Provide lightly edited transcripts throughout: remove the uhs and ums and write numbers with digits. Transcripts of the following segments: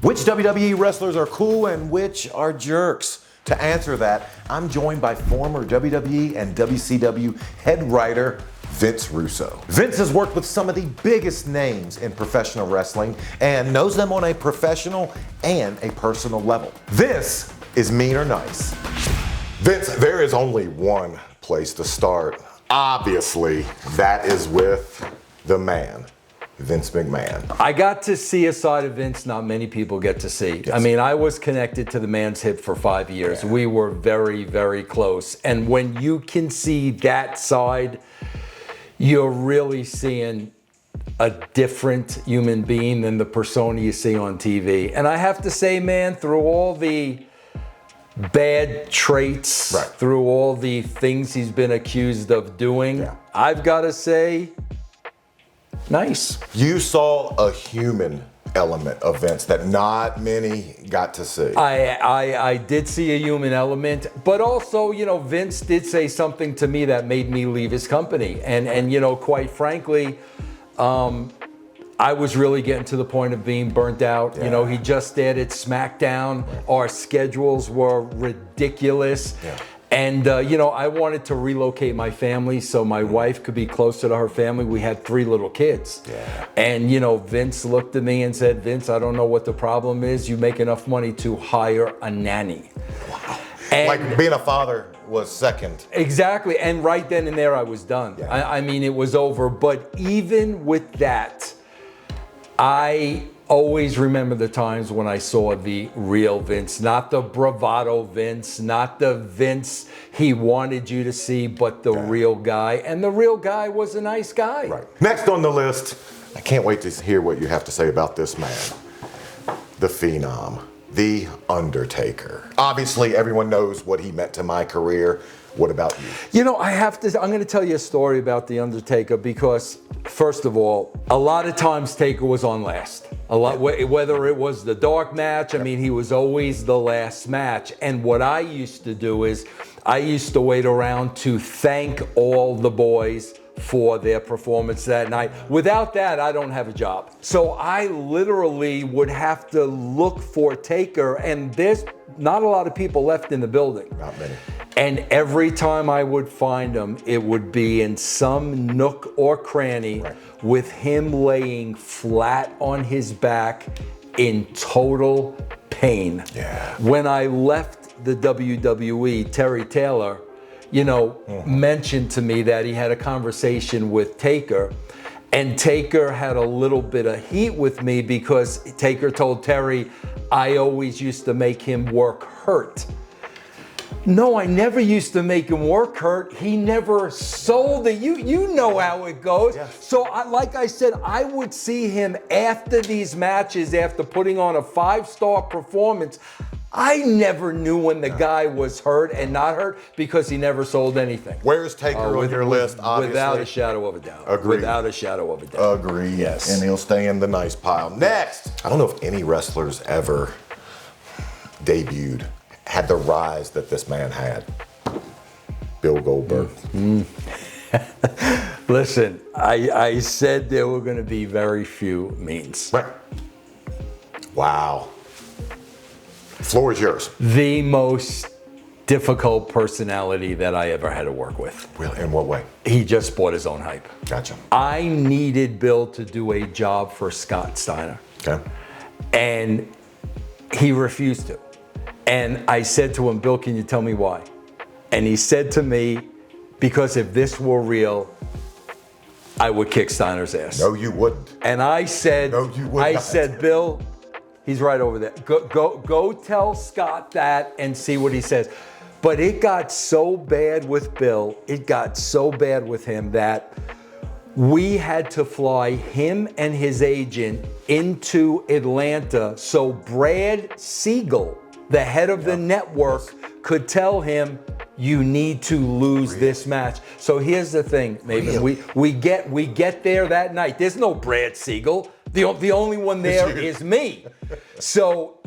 Which WWE wrestlers are cool and which are jerks? To answer that, I'm joined by former WWE and WCW head writer Vince Russo. Vince has worked with some of the biggest names in professional wrestling and knows them on a professional and a personal level. This is Mean or Nice. Vince, there is only one place to start. Obviously, that is with the man, Vince McMahon. I got to see a side of Vince not many people get to see. Yes. I mean, I was connected to the man's hip for 5 years. Yeah. We were very, very close. And when you can see that side, you're really seeing a different human being than the persona you see on TV. And I have to say, man, through all the bad traits, right, through all the things he's been accused of doing, I've got to say, nice. You saw a human element of Vince that not many got to see. I did see a human element, but also, you know, Vince did say something to me that made me leave his company. And you know, quite frankly, I was really getting to the point of being burnt out. Yeah. You know, he just added SmackDown. Right. Our schedules were ridiculous. Yeah. And, you know, I wanted to relocate my family so my wife could be closer to her family. We had 3 little kids. Yeah. And, you know, Vince looked at me and said, Vince, I don't know what the problem is. You make enough money to hire a nanny. Wow. And like being a father was second. Exactly. And right then and there, I was done. Yeah. I mean, it was over. But even with that, I always remember the times when I saw the real Vince, not the bravado Vince, not the Vince he wanted you to see, but the real guy. And the real guy was a nice guy. Right. Next on the list, I can't wait to hear what you have to say about this man. The Phenom, The Undertaker. Obviously, everyone knows what he meant to my career. What about you? You know, I'm going to tell you a story about The Undertaker because, first of all, a lot of times Taker was on last. A lot, whether it was the dark match, I mean, he was always the last match. And what I used to do is I used to wait around to thank all the boys for their performance that night. Without that, I don't have a job. So I literally would have to look for Taker, and there's not a lot of people left in the building. Not many. And every time I would find him, it would be in some nook or cranny with him laying flat on his back in total pain. Yeah. When I left the WWE, Terry Taylor, you know, mentioned to me that he had a conversation with Taker, and Taker had a little bit of heat with me because Taker told Terry, I always used to make him work hurt. No, I never used to make him work hurt. He never sold it. You know how it goes. Yeah. So like I said, I would see him after these matches, after putting on a 5-star performance. I never knew when the guy was hurt and not hurt because he never sold anything. Where's Taker on your list, obviously? Without a shadow of a doubt. Agreed. Without a shadow of a doubt. Agreed. Yes. And he'll stay in the nice pile. Next. I don't know if any wrestlers ever debuted, had the rise that this man had. Bill Goldberg. Listen, I said there were going to be very few means. Right. Wow. Floor is yours. The most difficult personality that I ever had to work with. Really? In what way? He just bought his own hype. Gotcha. I needed Bill to do a job for Scott Steiner. Okay. And he refused to. And I said to him, Bill, can you tell me why? And he said to me, because if this were real, I would kick Steiner's ass. No, you wouldn't. And I said, no, you would I not. said, Bill, he's right over there. Go tell Scott that and see what he says. But it got so bad with Bill, it got so bad with him that we had to fly him and his agent into Atlanta so Brad Siegel, the head of the network, could tell him, you need to lose this match. So here's the thing, Maven. We get there that night. There's no Brad Siegel. The only one there is me. So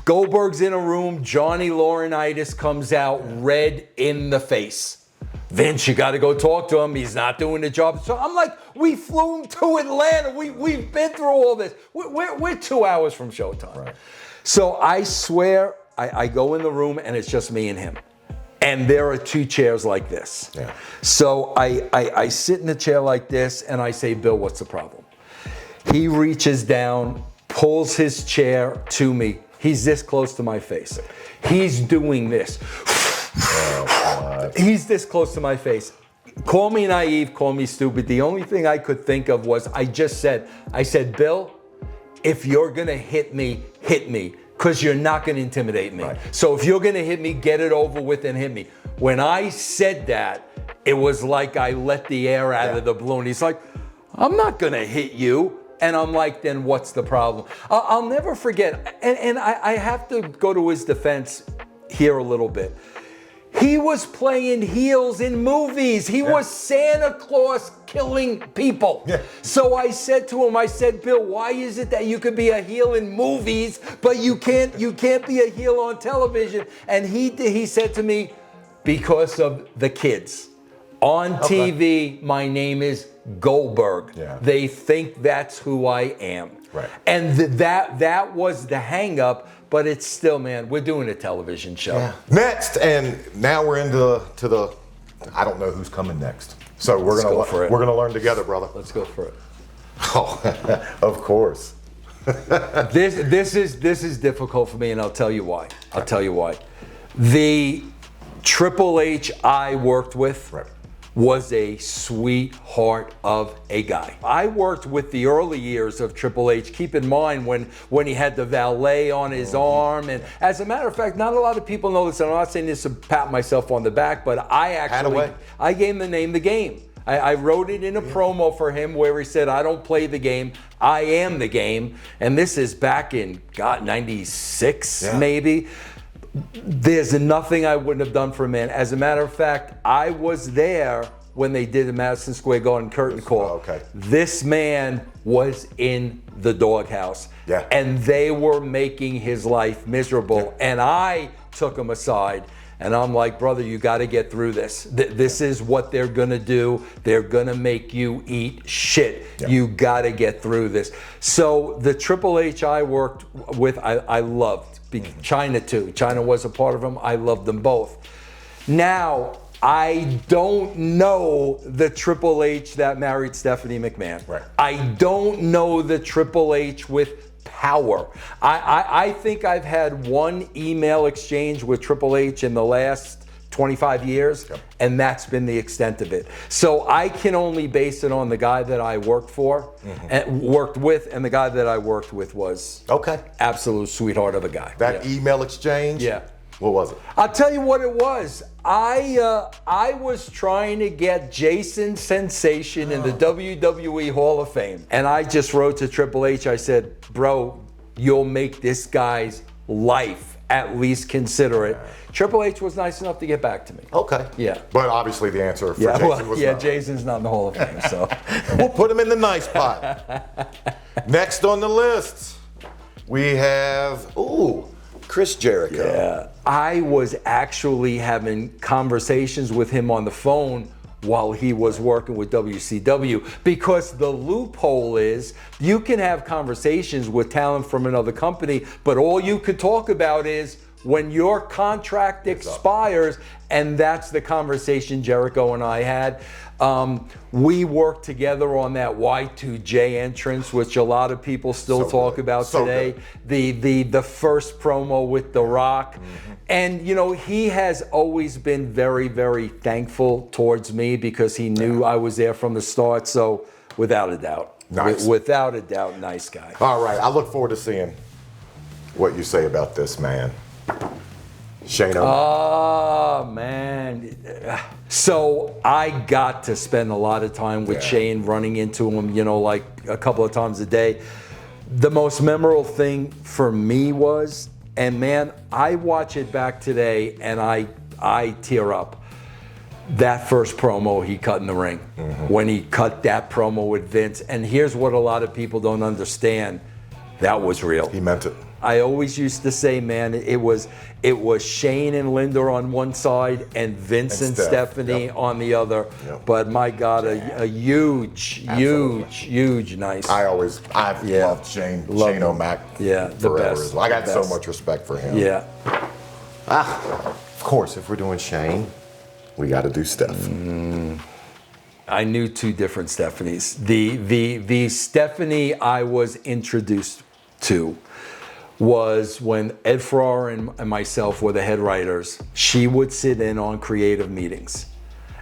Goldberg's in a room. Johnny Laurinaitis comes out red in the face. Vince, you got to go talk to him. He's not doing the job. So I'm like, we flew him to Atlanta. We've been through all this. We're 2 hours from showtime. Right. So I swear, I go in the room and it's just me and him. And there are 2 chairs like this. Yeah. So I sit in a chair like this and I say, Bill, what's the problem? He reaches down, pulls his chair to me. He's this close to my face. He's doing this. He's this close to my face. Call me naive, call me stupid. The only thing I could think of was I said, Bill, if you're gonna hit me, because you're not gonna intimidate me. Right. So if you're gonna hit me, get it over with and hit me. When I said that, it was like I let the air out of the balloon. He's like, I'm not gonna hit you. And I'm like, then what's the problem? I'll never forget, and I have to go to his defense here a little bit. He was playing heels in movies. He was Santa Claus killing people. Yeah. So I said to him, Bill, why is it that you could be a heel in movies, but you can't be a heel on television? And he said to me, because of the kids. On TV, my name is Goldberg. Yeah. They think that's who I am. Right. And that was the hang up. But it's still, man, we're doing a television show. Yeah. Next, and now we're into the I don't know who's coming next. So we're gonna learn together, brother. Let's go for it. Oh, of course. This is difficult for me, and I'll tell you why. The Triple H I worked with was a sweetheart of a guy. I worked with the early years of Triple H. Keep in mind when he had the valet on his arm, and as a matter of fact, not a lot of people know this, and I'm not saying this to pat myself on the back, but I gave him the name The Game. I wrote it in a promo for him where he said, I don't play the game, I am the game. And this is back in, 96 maybe. There's nothing I wouldn't have done for a man. As a matter of fact, I was there when they did the Madison Square Garden curtain call. This man was in the doghouse. And they were making his life miserable. And I took him aside. And I'm like, brother, you got to get through this. This is what they're going to do. They're going to make you eat shit. You got to get through this. So the Triple H I worked with, I loved. China too. China was a part of them. I loved them both. Now, I don't know the Triple H that married Stephanie McMahon. I don't know the Triple H with power. I think I've had one email exchange with Triple H in the last 25 years, and that's been the extent of it. So I can only base it on the guy that I worked for, and worked with, and the guy that I worked with was absolute sweetheart of a guy. That email exchange? What was it? I'll tell you what it was. I was trying to get Jason Sensation in the WWE Hall of Fame. And I just wrote to Triple H, I said, bro, you'll make this guy's life at least consider it. Triple H was nice enough to get back to me. But obviously the answer for Jason was no. Jason's not in the Hall of Fame, so. We'll put him in the nice pot. Next on the list, we have, Chris Jericho. I was actually having conversations with him on the phone while he was working with WCW, because the loophole is you can have conversations with talent from another company, but all you could talk about is when your contract expires, and that's the conversation Jericho and I had. We worked together on that Y2J entrance, which a lot of people still talk about today. The first promo with The Rock. And, you know, he has always been very, very thankful towards me because he knew I was there from the start. So, without a doubt. Without a doubt, nice guy. All right, I look forward to seeing what you say about this man. Shane O'Mac. Oh, man. So I got to spend a lot of time with Shane, running into him, you know, like a couple of times a day. The most memorable thing for me was, and man, I watch it back today and I tear up. That first promo he cut in the ring, when he cut that promo with Vince. And here's what a lot of people don't understand. that was real. He meant it. I always used to say, man, it was Shane and Linda on one side and Vince and Stephanie on the other. Yep. But my God, a huge nice. I've loved Shane O'Mac. Yeah, the forever. best. I got so much respect for him. Yeah. Of course, if we're doing Shane, we got to do Steph. I knew two different Stephanies. The Stephanie I was introduced to was when Ed Farrar and myself were the head writers. She would sit in on creative meetings,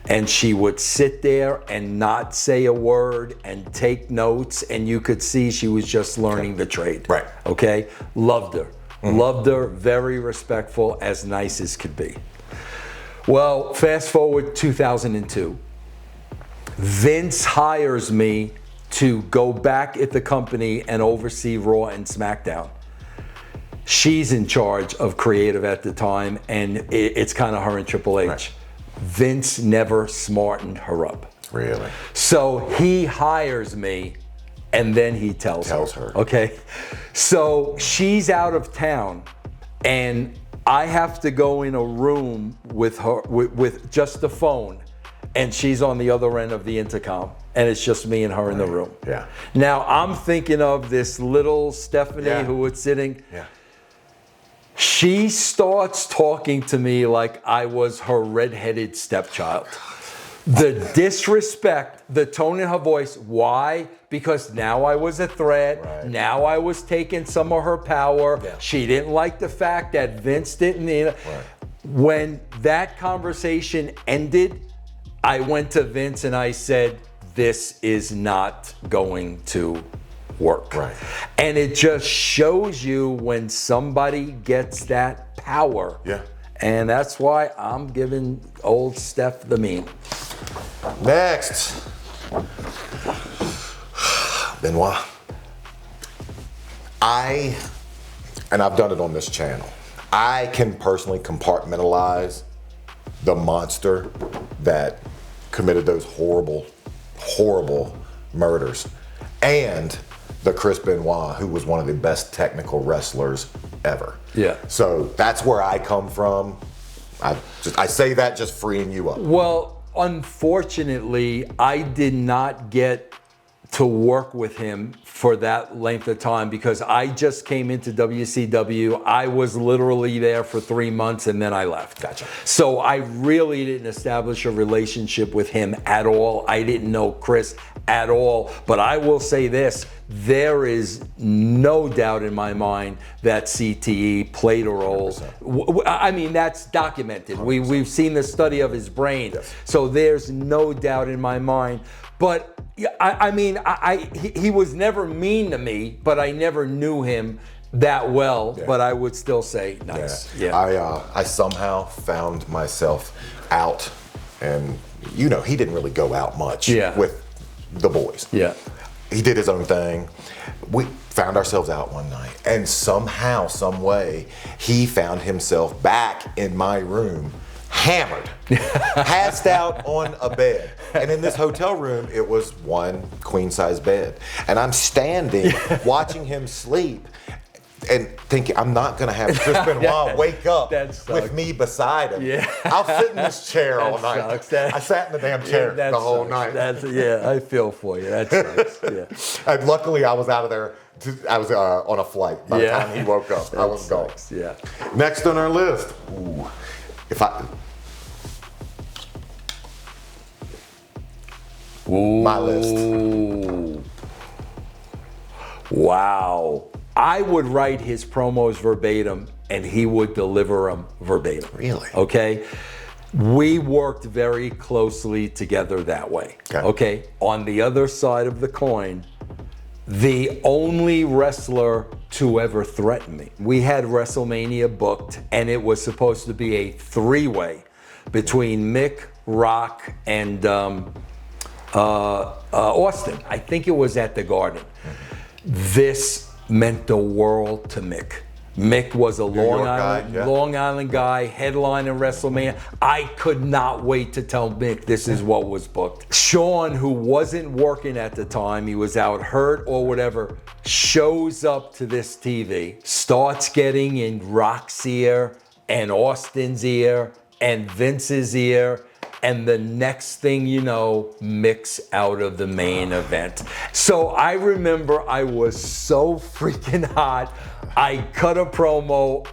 and she would sit there and not say a word and take notes, and you could see she was just learning the trade. Right. Okay? Loved her. Loved her, very respectful, as nice as could be. Well, fast forward 2002. Vince hires me to go back at the company and oversee Raw and SmackDown. She's in charge of creative at the time, and it's kind of her and Triple H. Right. Vince never smartened her up. Really? So he hires me, and then he tells her. Okay? So she's out of town, and I have to go in a room with her, with just the phone, and she's on the other end of the intercom, and it's just me and her in the room. Yeah. Now, I'm thinking of this little Stephanie who was sitting. Yeah. She starts talking to me like I was her redheaded stepchild. The disrespect, the tone in her voice. Why? Because now I was a threat. Right. Now I was taking some of her power. Yeah. She didn't like the fact that Vince didn't. Right. When that conversation ended, I went to Vince and I said, this is not going to work. Right. And it just shows you when somebody gets that power. Yeah. And that's why I'm giving old Steph the mean. Next. Benoit. And I've done it on this channel, I can personally compartmentalize the monster that committed those horrible, horrible murders and the Chris Benoit, who was one of the best technical wrestlers ever. Yeah. So that's where I come from. I say that just freeing you up. Well, unfortunately, I did not get to work with him for that length of time because I just came into WCW. I was literally there for 3 months and then I left. Gotcha. So I really didn't establish a relationship with him at all. I didn't know Chris at all. But I will say this, there is no doubt in my mind that CTE played a role. 100%. I mean, that's documented. 100%. We've seen the study of his brain. Yes. So there's no doubt in my mind. But he was never mean to me, but I never knew him that well. Yeah. But I would still say nice. Yeah. I somehow found myself out, and he didn't really go out much with the boys. Yeah. He did his own thing. We found ourselves out one night, and somehow, some way, he found himself back in my room, hammered, passed out on a bed. And in this hotel room, it was one queen-size bed. And I'm standing, watching him sleep, and thinking, I'm not going to have Chris Benoit wake up with me beside him. Yeah. I'll sit in this chair all night. I sat in the damn chair the whole night. I feel for you. That sucks. Yeah. And luckily, I was out of there. I was on a flight by the time he woke up. I was gone. Yeah. Next on our list. My list. Wow. I would write his promos verbatim and he would deliver them verbatim. Really? Okay? We worked very closely together that way. Okay? On the other side of the coin, the only wrestler to ever threaten me. We had WrestleMania booked and it was supposed to be a three-way between Mick, Rock, and Austin. I think it was at the Garden. This meant the world to Mick. Mick was a York guy, Long Island guy, headline in WrestleMania. I could not wait to tell Mick this is what was booked. Sean, who wasn't working at the time, he was out hurt or whatever, shows up to this TV, starts getting in Rock's ear and Austin's ear and Vince's ear. And the next thing you know, Mick's out of the main event. So I remember I was so freaking hot. I cut a promo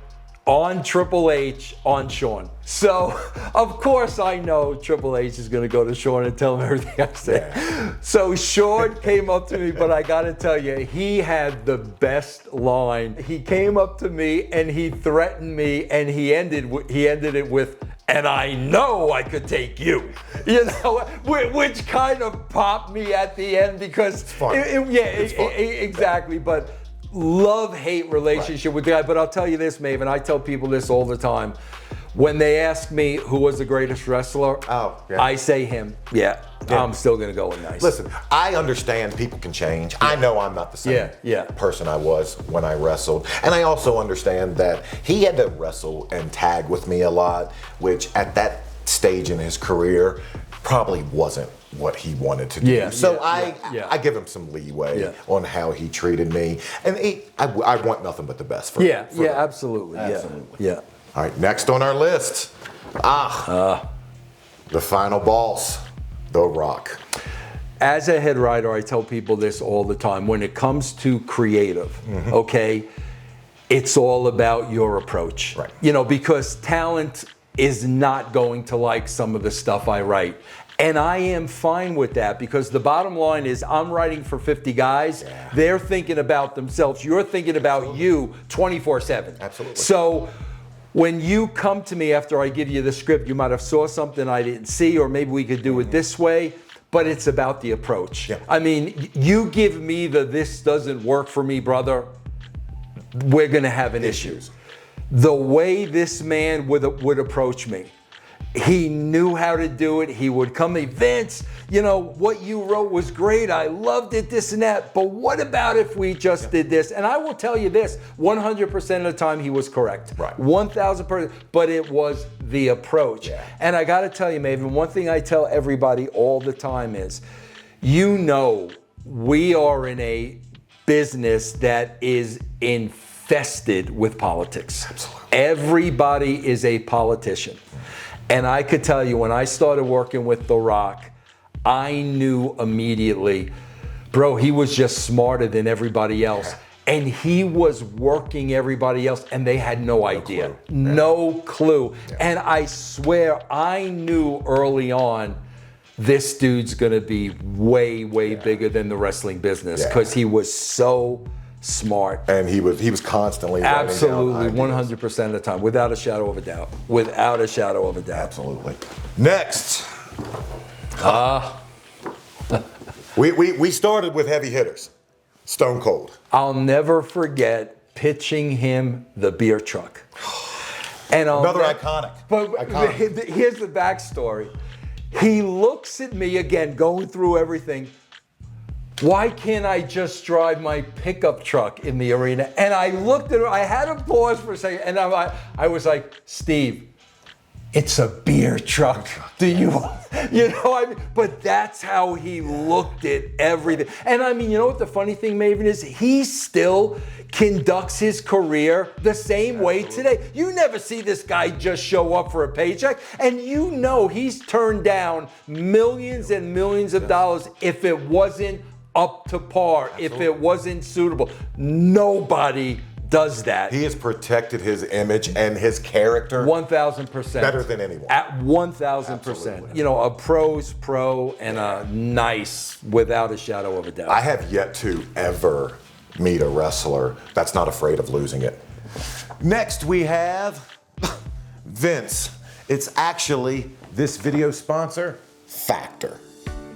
on Triple H on Sean. So, of course I know Triple H is gonna go to Sean and tell him everything I said. Yeah. So Sean came up to me, but I gotta tell you, he had the best line. He came up to me and he threatened me, and he ended it with, "And I know I could take you," you know, which kind of popped me at the end because, it's fun. Exactly. But love-hate relationship with the guy. But I'll tell you this, Maven, I tell people this all the time. When they ask me who was the greatest wrestler, I say him. Yeah. I'm still gonna go with nice. Listen, I understand people can change. I know I'm not the same person I was when I wrestled. And I also understand that he had to wrestle and tag with me a lot, which at that stage in his career probably wasn't what he wanted to do. I give him some leeway on how he treated me. And I want nothing but the best for him. Absolutely. Yeah. All right, next on our list, the final boss, The Rock. As a head writer, I tell people this all the time. When it comes to creative, okay, it's all about your approach. Right. You know, because talent is not going to like some of the stuff I write. And I am fine with that, because the bottom line is I'm writing for 50 guys. Yeah. They're thinking about themselves. You're thinking about you 24/7. Absolutely. So when you come to me after I give you the script, you might have saw something I didn't see, or maybe we could do it this way, but it's about the approach. Yeah. I mean, you give me this doesn't work for me, brother, we're gonna have an issue. The way this man would approach me, he knew how to do it. He would come to me, "Vince, you know, what you wrote was great. I loved it, this and that. But what about if we just did this?" And I will tell you this, 100% of the time he was correct. Right. 1,000%, but it was the approach. Yeah. And I gotta tell you, Maven, one thing I tell everybody all the time is, you know, we are in a business that is infested with politics. Absolutely. Everybody is a politician. And I could tell you, when I started working with The Rock, I knew immediately, bro, he was just smarter than everybody else. And he was working everybody else, and they had no idea. No clue. Yeah. And I swear, I knew early on, this dude's gonna be way bigger than the wrestling business, because he was so smart. And he was constantly absolutely 100% of the time, without a shadow of a doubt. Without a shadow of a doubt. Absolutely. Next. We started with heavy hitters. Stone Cold. I'll never forget pitching him the beer truck. And another iconic. But here's the backstory. He looks at me again, going through everything. Why can't I just drive my pickup truck in the arena? And I looked at him, I had to pause for a second, and I was like, "Steve, it's a beer truck. Do you know, I mean, but that's how he looked at everything. And I mean, you know what the funny thing, Maven, is? He still conducts his career the same way today. You never see this guy just show up for a paycheck, and you know he's turned down millions and millions of dollars if it wasn't up to par, if it wasn't suitable. Nobody does that. He has protected his image and his character 1,000%. better than anyone. At 1,000%. You know, a pro's pro and a nice, without a shadow of a doubt. I have yet to ever meet a wrestler that's not afraid of losing it. Next we have Vince. It's actually this video sponsor, Factor.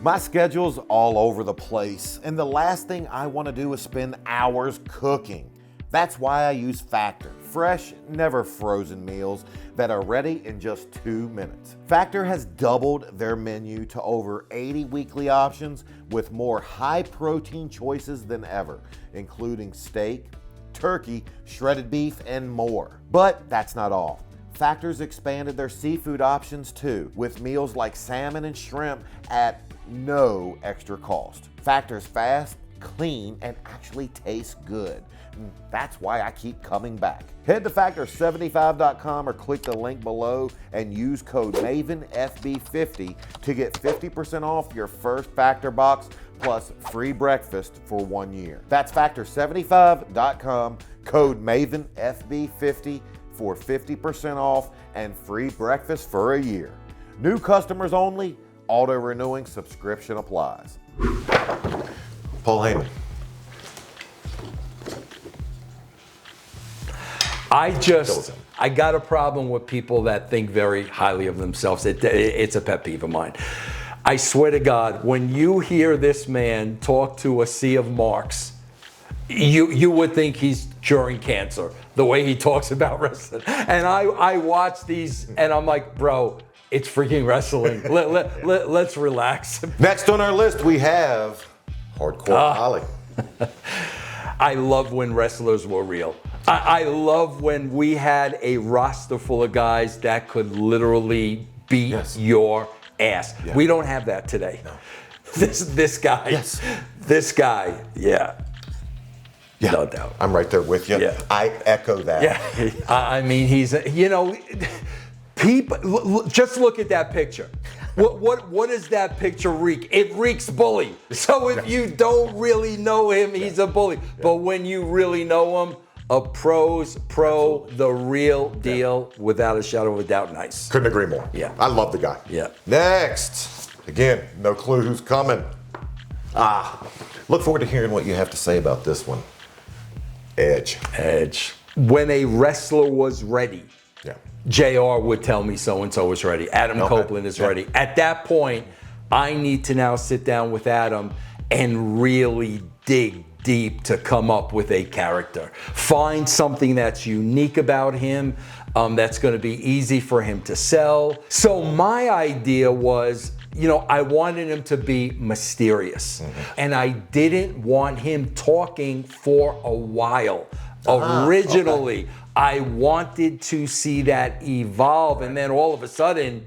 My schedule's all over the place, and the last thing I want to do is spend hours cooking. That's why I use Factor. Fresh, never frozen meals that are ready in just 2 minutes. Factor has doubled their menu to over 80 weekly options with more high protein choices than ever, including steak, turkey, shredded beef, and more. But that's not all. Factor's expanded their seafood options too, with meals like salmon and shrimp at no extra cost. Factor's fast, clean, and actually tastes good. That's why I keep coming back. Head to factor75.com or click the link below and use code MAVENFB50 to get 50% off your first Factor box plus free breakfast for 1 year. That's factor75.com, code MAVENFB50 for 50% off and free breakfast for a year. New customers only, auto-renewing subscription applies. Paul Heyman. I got a problem with people that think very highly of themselves. It's a pet peeve of mine. I swear to God, when you hear this man talk to a sea of marks, you would think he's curing cancer, the way he talks about wrestling. And I watch these and I'm like, bro, it's freaking wrestling. Let's relax. Next on our list, we have Hardcore Holly. I love when wrestlers were real. I love when we had a roster full of guys that could literally beat your ass. Yeah. We don't have that today. No. This guy. Yes. This guy. Yeah. Yeah. No doubt. I'm right there with you. Yeah. I echo that. Yeah. I mean, he's, you know, people, just look at that picture. What does that picture reek? It reeks bully. So if you don't really know him, he's a bully. But when you really know him, a pro's pro, absolutely. The real deal, without a shadow of a doubt. Nice. Couldn't agree more. Yeah. I love the guy. Yeah. Next. Again, no clue who's coming. Look forward to hearing what you have to say about this one. Edge. When a wrestler was ready, yeah. JR would tell me so-and-so is ready. Adam Copeland is ready. At that point, I need to now sit down with Adam and really dig deep to come up with a character. Find something that's unique about him, that's gonna be easy for him to sell. So my idea was, you know, I wanted him to be mysterious. And I didn't want him talking for a while. Originally, I wanted to see that evolve, and then all of a sudden,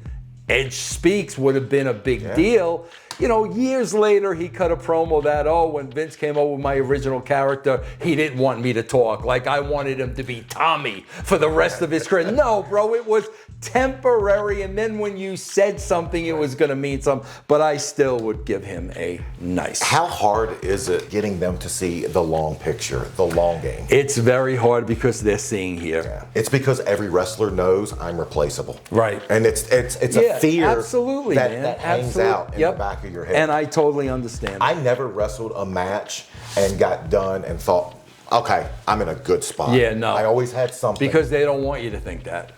Edge Speaks would have been a big deal. You know, years later, he cut a promo that, when Vince came up with my original character, he didn't want me to talk. Like, I wanted him to be Tommy for the rest of his career. No, bro, it was temporary, and then when you said something, it was gonna mean something, but I still would give him a nice. How hard is it getting them to see the long picture, the long game? It's very hard because they're seeing here. Yeah. It's because every wrestler knows I'm replaceable. Right. And it's a fear absolutely, that hangs out in the back of your head. And I totally understand. I never wrestled a match and got done and thought, okay, I'm in a good spot. Yeah, no. I always had something. Because they don't want you to think that.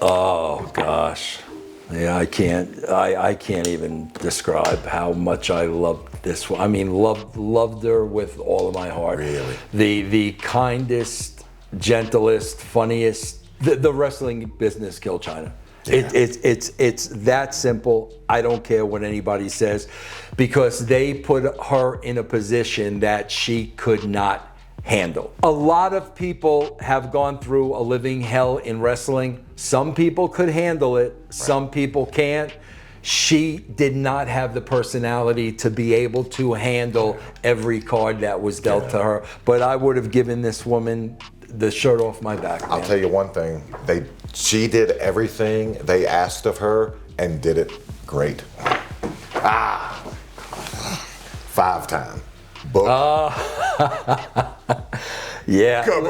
Oh gosh, yeah, I can't even describe how much I loved this one. I mean, loved her with all of my heart. Really, the kindest, gentlest, funniest. The wrestling business killed China. Yeah. It's that simple. I don't care what anybody says, because they put her in a position that she could not handle. A lot of people have gone through a living hell in wrestling. Some people could handle it, some people can't. She did not have the personality to be able to handle every card that was dealt to her. But I would have given this woman the shirt off my back. I'll tell you one thing, she did everything they asked of her and did it great. 5-time. Yeah. Come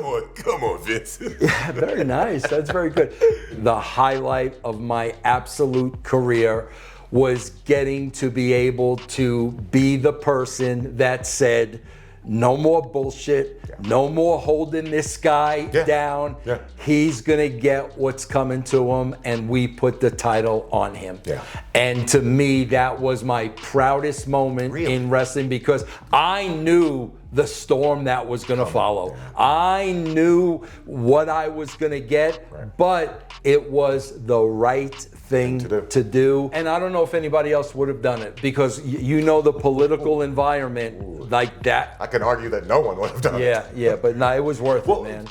on, Vince. Yeah, very nice. That's very good. The highlight of my absolute career was getting to be able to be the person that said, no more bullshit, no more holding this guy down. Yeah. He's gonna get what's coming to him, and we put the title on him. Yeah. And to me, that was my proudest moment in wrestling, because I knew the storm that was going to follow. I knew what I was going to get, but it was the right thing to do. And I don't know if anybody else would have done it, because you know the political environment like that. I can argue that no one would have done it. Yeah, but no, it was worth it, man.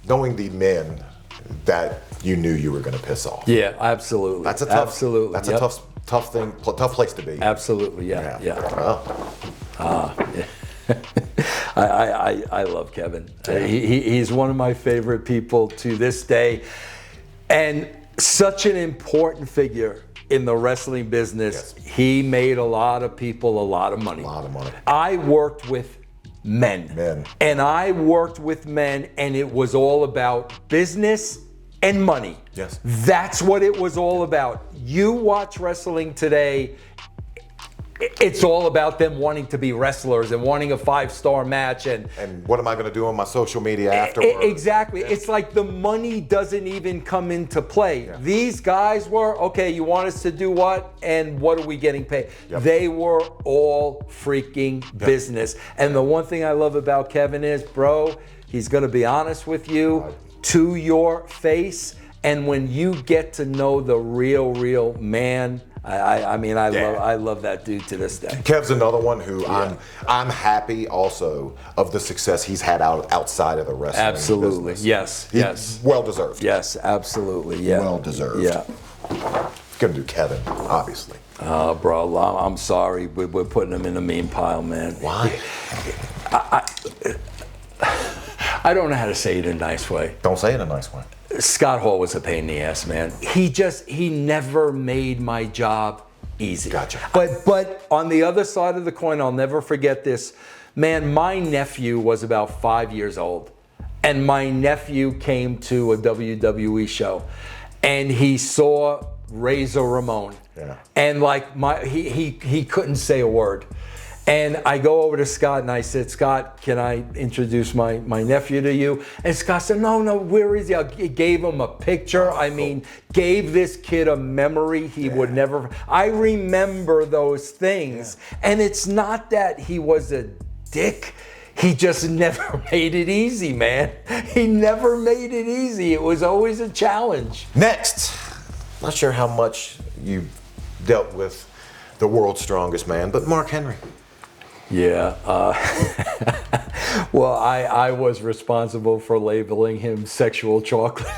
Knowing the men that you knew you were going to piss off. Yeah, absolutely. That's a tough, absolutely. That's a tough thing, tough place to be. Absolutely, yeah. Well. Yeah. I love Kevin. He's one of my favorite people to this day, and such an important figure in the wrestling business. Yes. He made a lot of people a lot of money. I worked with men. And I worked with men, and it was all about business and money. Yes. That's what it was all about. You watch wrestling today, it's all about them wanting to be wrestlers and wanting a 5-star match. And what am I going to do on my social media afterwards? Exactly. Yeah. It's like the money doesn't even come into play. Yeah. These guys were, okay, you want us to do what? And what are we getting paid? Yep. They were all freaking business. And the one thing I love about Kevin is, bro, he's going to be honest with you to your face. And when you get to know the real man, I love that dude to this day. Kev's another one who I'm happy also of the success he's had outside of the wrestling Absolutely. business. Yes. Well deserved. Yes, absolutely. Yeah. Well deserved. Yeah. Gonna do Kevin, obviously. Bro, I'm sorry. We're putting him in the meme pile, man. Why? I don't know how to say it in a nice way. Don't say it in a nice way. Scott Hall was a pain in the ass, man. He never made my job easy. Gotcha. But on the other side of the coin, I'll never forget this. Man, my nephew was about 5 years old, and my nephew came to a WWE show, and he saw Razor Ramon. Yeah. And like he couldn't say a word. And I go over to Scott and I said, Scott, can I introduce my nephew to you? And Scott said, no, where is he? I gave him a picture. Gave this kid a memory he would never. I remember those things. Yeah. And it's not that he was a dick. He just never made it easy, man. He never made it easy. It was always a challenge. Next, not sure how much you dealt with the world's strongest man, but Mark Henry. Yeah. Well, I was responsible for labeling him sexual chocolate.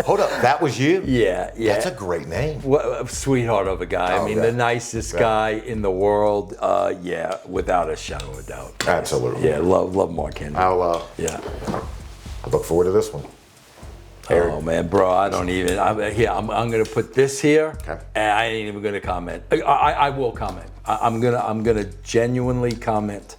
Hold up, that was you? Yeah. That's a great name. Well, sweetheart of a guy. The nicest guy in the world. Without a shadow of a doubt. Absolutely. Yeah, love Mark Henry. I look forward to this one. Oh man, bro, I don't even. I'm gonna put this here. Okay. And I ain't even gonna comment. I will comment. I'm gonna genuinely comment.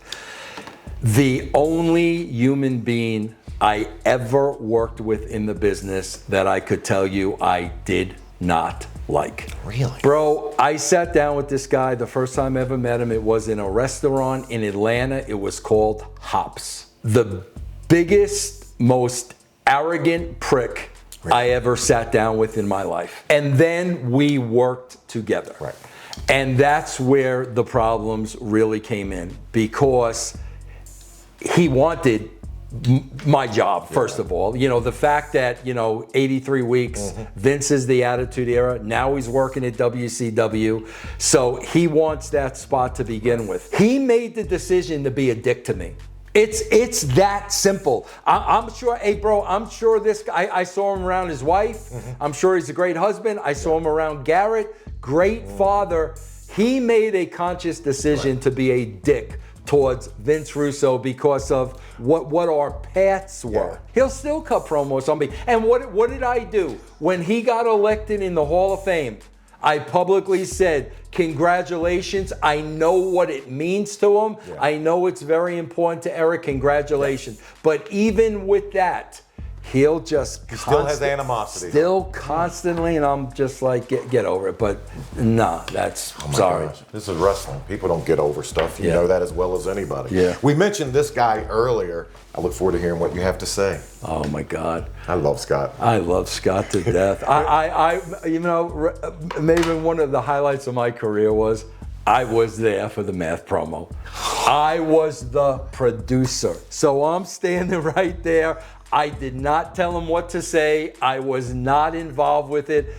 The only human being I ever worked with in the business that I could tell you I did not like. Really? Bro, I sat down with this guy the first time I ever met him. It was in a restaurant in Atlanta. It was called Hops. The biggest, most arrogant prick I ever sat down with in my life. And then we worked together. Right. And that's where the problems really came in, because he wanted my job, first of all. You know, the fact that, 83 weeks, Vince is the Attitude Era. Now he's working at WCW. So he wants that spot to begin with. He made the decision to be a dick to me. It's that simple. I'm sure, hey bro, I'm sure this guy, I saw him around his wife. I'm sure he's a great husband. I saw him around Garrett, great father. He made a conscious decision to be a dick towards Vince Russo because of what our paths were. Yeah. He'll still cut promos on me. And what did I do? When he got elected in the Hall of Fame, I publicly said, congratulations. I know what it means to him. Yeah. I know it's very important to Eric. Congratulations. Yeah. But even with that, he'll just still has animosity. Still constantly, and I'm just like, get over it. But nah, that's sorry. Gosh. This is wrestling. People don't get over stuff. You know that as well as anybody. Yeah. We mentioned this guy earlier. I look forward to hearing what you have to say. Oh my God. I love Scott. I love Scott to death. I maybe one of the highlights of my career was I was there for the math promo. I was the producer. So I'm standing right there. I did not tell him what to say. I was not involved with it.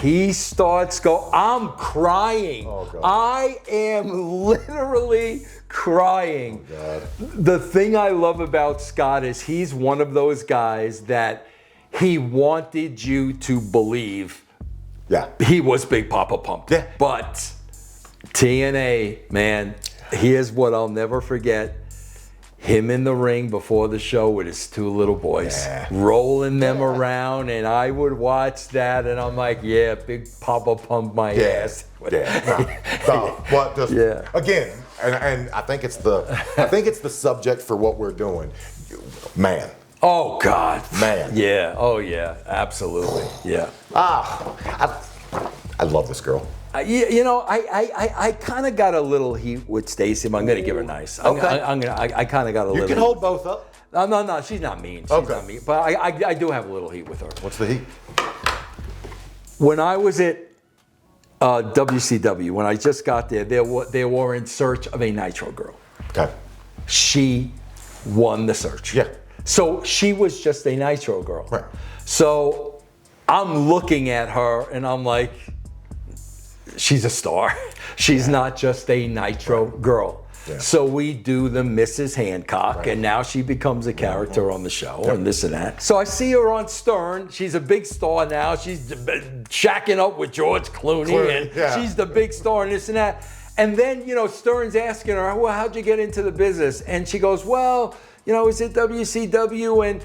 He starts I'm crying. Oh, God. I am literally crying. Oh, God. The thing I love about Scott is he's one of those guys that he wanted you to believe he was Big Papa Pump. Yeah. But TNA, man, here's what I'll never forget. Him in the ring before the show with his two little boys, rolling them around, and I would watch that, and I'm like, yeah, Big Papa Pump my ass. Again, and I think it's the subject for what we're doing. Man. Oh God. Man. Yeah. Oh yeah. Absolutely. Yeah. I love this girl. I kind of got a little heat with Stacy, but I'm gonna give her nice. Okay. I kind of got a little. You can hold both up. No, she's not mean. She's not mean. But I do have a little heat with her. What's the heat? When I was at WCW, when I just got there, they were in search of a Nitro girl. Okay. She won the search. Yeah. So she was just a Nitro girl. Right. So I'm looking at her and I'm like, she's a star. She's not just a Nitro girl. Yeah. So we do the Mrs. Hancock, and now she becomes a character on the show and this and that. So I see her on Stern. She's a big star now. She's shacking up with George Clooney, and she's the big star and this and that. And then, Stern's asking her, well, how'd you get into the business? And she goes, well, it's at WCW, and,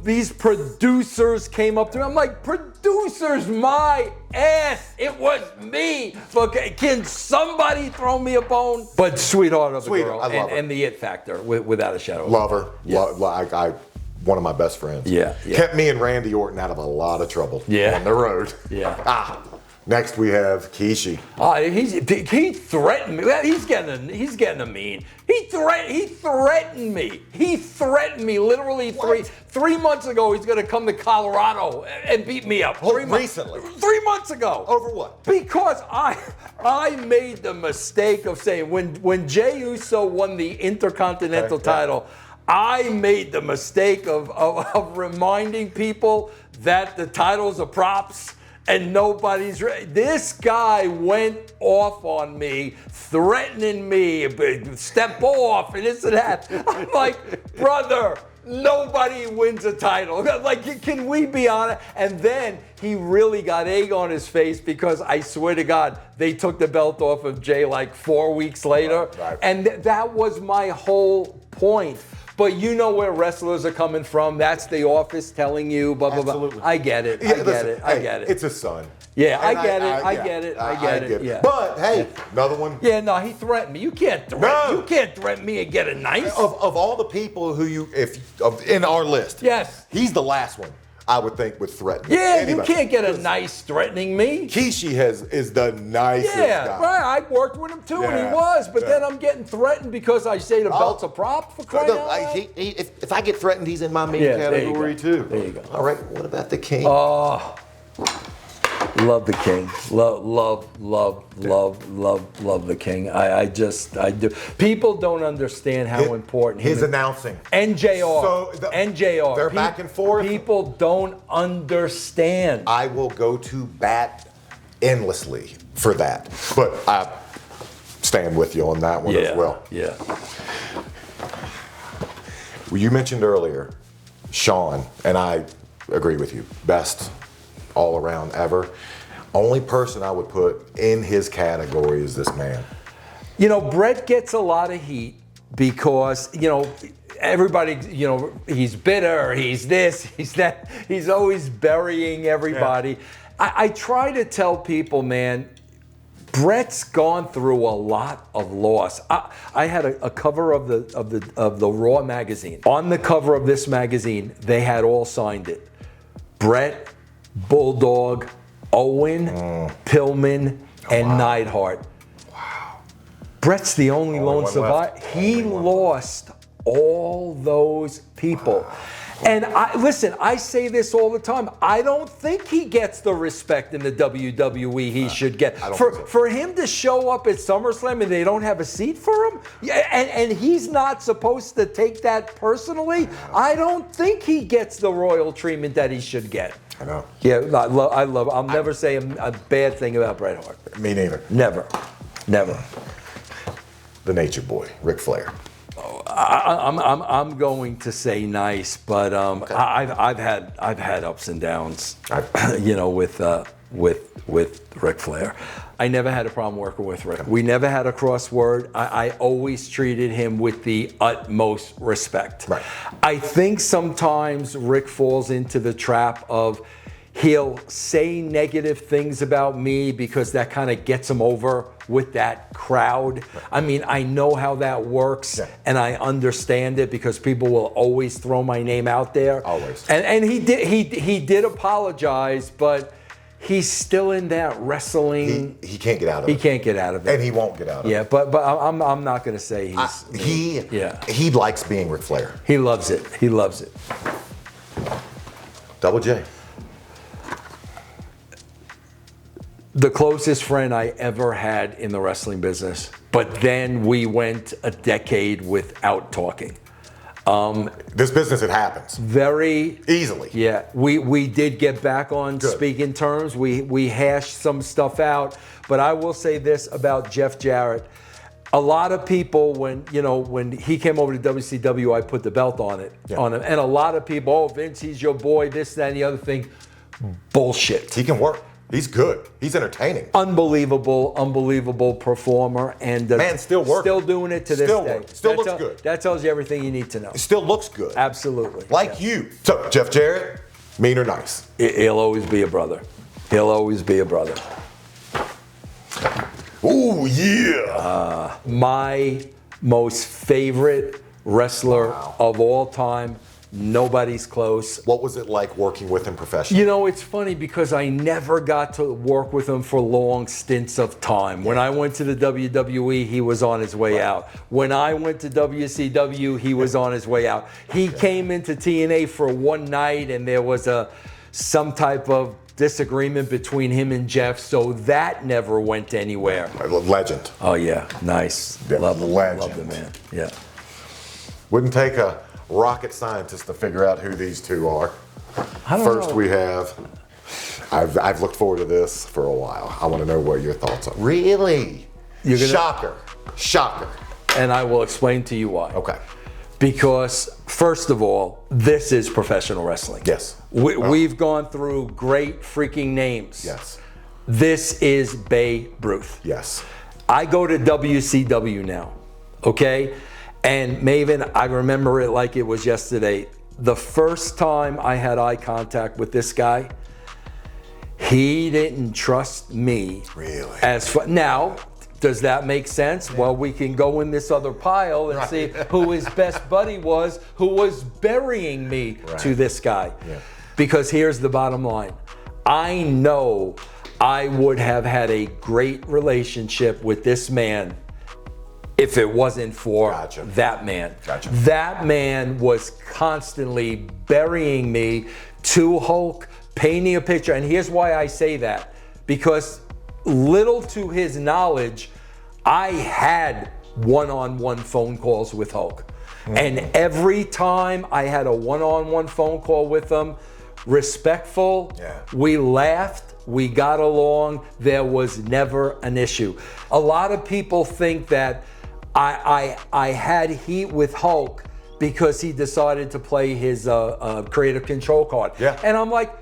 these producers came up to me. I'm like, producers, my ass. It was me. Okay, can somebody throw me a bone? But sweetheart of a girl, and the it factor, without a shadow. Love her. Yeah. One of my best friends. Yeah. Kept me and Randy Orton out of a lot of trouble. Yeah. On the road. Yeah. Next we have Kishi. He threatened me. He's getting a mean. He threatened me. He threatened me literally 3 months ago. He's gonna come to Colorado and beat me up. Recently. 3 months ago. Over what? Because I made the mistake of saying when Jey Uso won the Intercontinental title, I made the mistake of reminding people that the titles are props. And nobody's ready. This guy went off on me, threatening me, step off, and this and that. I'm like, brother, nobody wins a title. Like, can we be honest? And then he really got egg on his face because I swear to God, they took the belt off of Jay like 4 weeks later. Right. And that was my whole point. But you know where wrestlers are coming from. That's the office telling you, blah, blah, Absolutely. blah. I get it. I get it. It's his son. Yeah, And I get it. Yeah. But hey, another one. Yeah, no, he threatened me. You can't threaten me and get a nice. Of all the people who in our list, yes, he's the last one I would think would threaten. Yeah, anybody. You can't get a nice threatening me. Kishi is the nicest guy. Yeah, right. I worked with him too, and he was. But then I'm getting threatened because I say the belt's a prop for crying out loud. If I get threatened, he's in my main category too. There you go. All right. What about the King? Oh. Love the King. Love the King. I do. People don't understand how important his announcing. NJR. NJR. They're back and forth. People don't understand. I will go to bat endlessly for that. But I stand with you on that one as well. Yeah. Well, you mentioned earlier, Shawn, and I agree with you. Best all around ever. Only person I would put in his category is this man. Brett gets a lot of heat because, everybody, he's bitter, he's this, he's that. He's always burying everybody. Yeah. I try to tell people, man, Brett's gone through a lot of loss. I had a cover of the Raw magazine. On the cover of this magazine, they had all signed it. Brett, Bulldog, Owen, Pillman, and Neidhart. Wow. Brett's the only lone survivor. He lost all those people. And I say this all the time. I don't think he gets the respect in the WWE he should get. For him to show up at SummerSlam and they don't have a seat for him, and he's not supposed to take that personally, I don't think he gets the royal treatment that he should get. I know. Yeah, I'll never say a bad thing about Bret Hart. Me neither. Never. The Nature Boy, Ric Flair. I'm going to say nice, but I've had ups and downs, with Ric Flair. I never had a problem working with Rick. We never had a crossword. I always treated him with the utmost respect. Right. I think sometimes Rick falls into the trap of he'll say negative things about me because that kind of gets him over with that crowd. Right. I mean, I know how that works, and I understand it because people will always throw my name out there. Always. And he did apologize, but he's still in that wrestling. He can't get out of it. He can't get out of it. And he won't get out of it. Yeah, but I'm not going to say he likes being Ric Flair. He loves it. He loves it. Double J. The closest friend I ever had in the wrestling business, but then we went a decade without talking. This business, it happens. Very easily. Yeah, we did get back on speaking terms. We hashed some stuff out, but I will say this about Jeff Jarrett. A lot of people, when he came over to WCW, I put the belt on him, and a lot of people, oh, Vince, he's your boy, this, that, and the other thing. Bullshit. He can work. He's good. He's entertaining. Unbelievable performer, and man, still working. Still doing it to this day. Still looks good. That tells you everything you need to know. It still looks good. Absolutely. Like you. So, Jeff Jarrett, mean or nice? He'll always be a brother. He'll always be a brother. Ooh, yeah. My most favorite wrestler of all time. Nobody's close. What was it like working with him professionally? It's funny because I never got to work with him for long stints of time. When I went to the WWE, he was on his way out. When I went to WCW, he was on his way out. He came into TNA for one night and there was some type of disagreement between him and Jeff, so that never went anywhere. Legend. Oh yeah, nice. Yeah, love legend. the man. Yeah. Wouldn't take a rocket scientist to figure out who these two are. First, we have. I've looked forward to this for a while. I want to know what your thoughts are. Really? Shocker. And I will explain to you why. Okay. Because first of all, this is professional wrestling. Yes. We've gone through great freaking names. Yes. This is Babe Ruth. Yes. I go to WCW now. Okay. And Maven, I remember it like it was yesterday. The first time I had eye contact with this guy, he didn't trust me. Really? Now, does that make sense? Well, we can go in this other pile and see who his best buddy was, who was burying me to this guy. Yeah. Because here's the bottom line. I know I would have had a great relationship with this man if it wasn't for that man. That man was constantly burying me to Hulk, painting a picture. And here's why I say that. Because little to his knowledge, I had one-on-one phone calls with Hulk. And every time I had a one-on-one phone call with him, respectful, we laughed, we got along, there was never an issue. A lot of people think that I had heat with Hulk because he decided to play his creative control card. Yeah. And I'm like,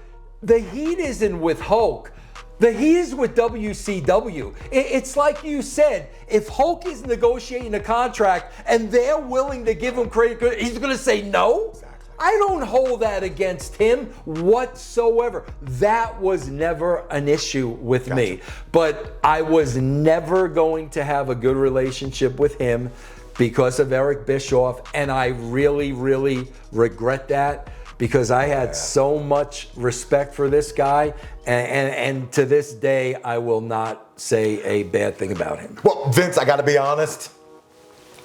the heat isn't with Hulk. The heat is with WCW. It's like you said, if Hulk is negotiating a contract and they're willing to give him creative, he's going to say no? Exactly. I don't hold that against him whatsoever. That was never an issue with me. But I was never going to have a good relationship with him because of Eric Bischoff. And I really, really regret that because I had so much respect for this guy. And to this day, I will not say a bad thing about him. Well, Vince, I got to be honest.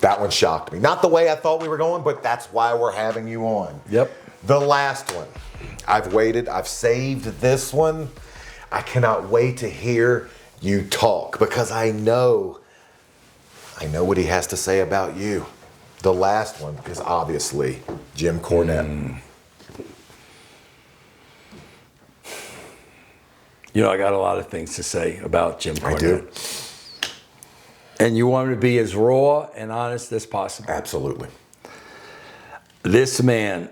That one shocked me. Not the way I thought we were going, but that's why we're having you on. Yep. The last one. I've waited. I've saved this one. I cannot wait to hear you talk because I know what he has to say about you. The last one is obviously Jim Cornette. You know, I got a lot of things to say about Jim Cornette. I do. And you want me to be as raw and honest as possible. Absolutely. This man,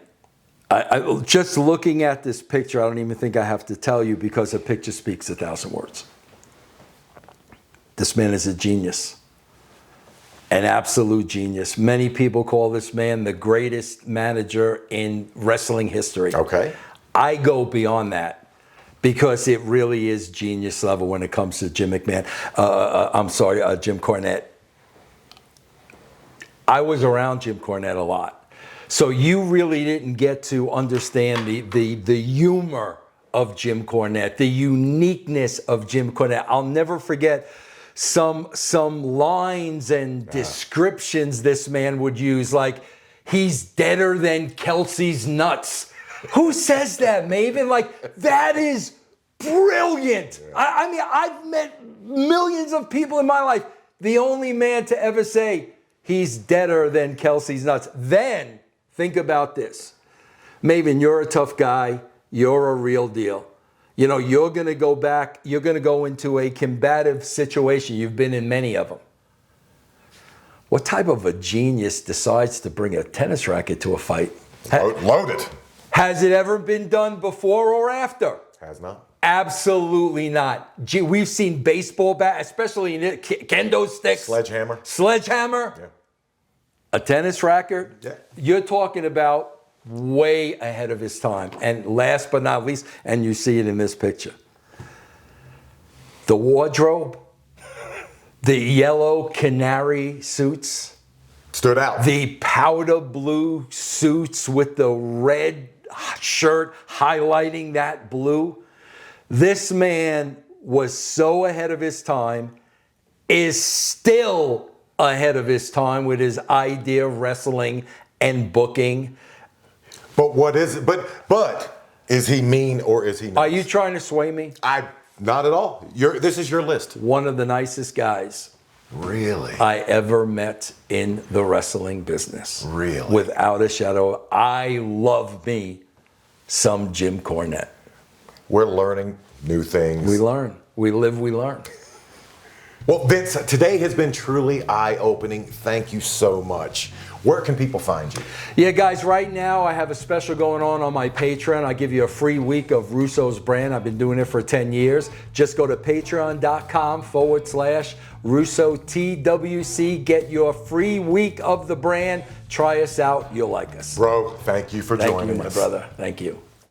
I just looking at this picture, I don't even think I have to tell you because a picture speaks 1,000 words. This man is a genius. An absolute genius. Many people call this man the greatest manager in wrestling history. Okay. I go beyond that because it really is genius level when it comes to Jim Cornette. I was around Jim Cornette a lot. So you really didn't get to understand the humor of Jim Cornette, the uniqueness of Jim Cornette. I'll never forget some lines and descriptions this man would use, like, he's deader than Kelsey's nuts. Who says that, Maven? Like, that is brilliant. Yeah. I mean, I've met millions of people in my life. The only man to ever say he's deader than Kelsey's nuts. Then, think about this. Maven, you're a tough guy. You're a real deal. You know, you're going to go back. You're going to go into a combative situation. You've been in many of them. What type of a genius decides to bring a tennis racket to a fight? Loaded. Has it ever been done before or after? Has not. Absolutely not. Gee, we've seen baseball bat, especially in kendo sticks. Sledgehammer. Yeah. A tennis racket. Yeah. You're talking about way ahead of his time. And last but not least, and you see it in this picture, the wardrobe, the yellow canary suits. Stood out. The powder blue suits with the red shirt highlighting that blue. This man was so ahead of his time, is still ahead of his time with his idea of wrestling and booking. But what is it? But is he mean or is he nice? Are you trying to sway me? Not at all. This is your list. One of the nicest guys. Really? I ever met in the wrestling business. Really? Without a shadow. I love me some Jim Cornette. We're learning new things. We learn. We live, we learn. Well, Vince, today has been truly eye-opening. Thank you so much. Where can people find you? Yeah, guys, right now I have a special going on my Patreon. I'll give you a free week of Russo's brand. I've been doing it for 10 years. Just go to patreon.com/Russo TWC. Get your free week of the brand. Try us out. You'll like us. Bro, thank you for joining us. Thank you, my brother. Thank you.